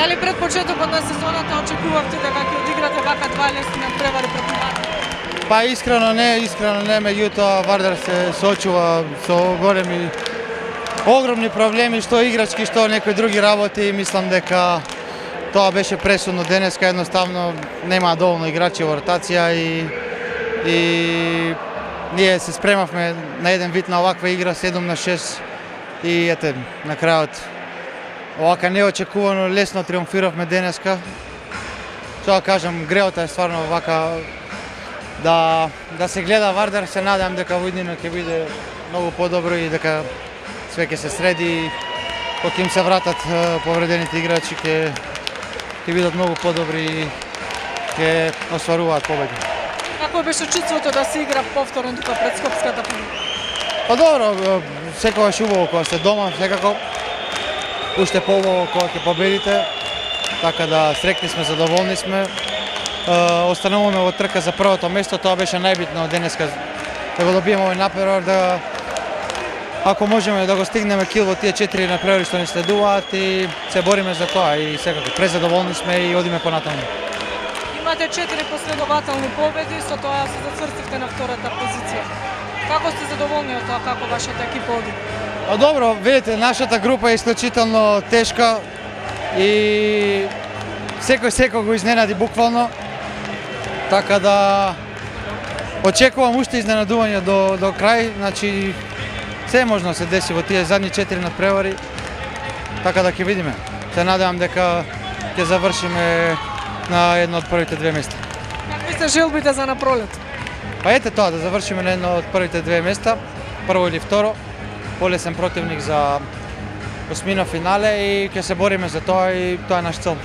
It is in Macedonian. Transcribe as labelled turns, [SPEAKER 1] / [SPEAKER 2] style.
[SPEAKER 1] Дали пред почетокот на сезоната очекувавте дека ќе одиграте вака два лесни надпревари против Вардар?
[SPEAKER 2] Па искрено не, меѓутоа Вардар се соочува со огромни проблеми, што играчки, што некои други работи. Мислам дека тоа беше пресудно денеска, едноставно нема доволно играчи во ротација и ние се спремавме на еден вид на оваква игра 7-6 и ете на крајот овака неочекувано лесно триумфиравме денеска. Тоа кажам, греото е стварно овака да се гледа Вардар, се надевам дека во иднина ќе биде многу подобро и дека све ќе се среди, кога им се вратат повредените играчи ќе бидат многу подобри и ќе остваруваат победи.
[SPEAKER 1] Како беше чувството да се игра повторно тука пред Скопската публика?
[SPEAKER 2] Па добро, секогаш убаво кога сте дома, секако уште поубаво кога ќе победите, така да среќни сме, задоволни сме. Остануваме во трка за првото место, тоа беше најбитно денеска да го добиеме овој напревар, да ако можеме да го стигнеме кил во тие 4 напревари што ни следуваат и се бориме за тоа и секако презадоволни сме и одиме понатаму.
[SPEAKER 1] Имате 4 последователни победи, со тоа се зацврстивте на втората позиција. Како сте задоволни од тоа како вашата екипа оди?
[SPEAKER 2] Добро, видите, нашата група е исклучително тешка и секој го изненади буквално. Така да очекувам уште изненадување до крај, значи се можно се деси во тие задни 4 надпревари, така да ќе видиме. Се надевам дека ќе завршиме на едно од првите две места.
[SPEAKER 1] Какви се желбите за напролет?
[SPEAKER 2] Па ете тоа, да завршиме на едно од првите две места, прво или второ, полесен противник за осмина финале и ќе се бориме за тоа и тоа е наш цел.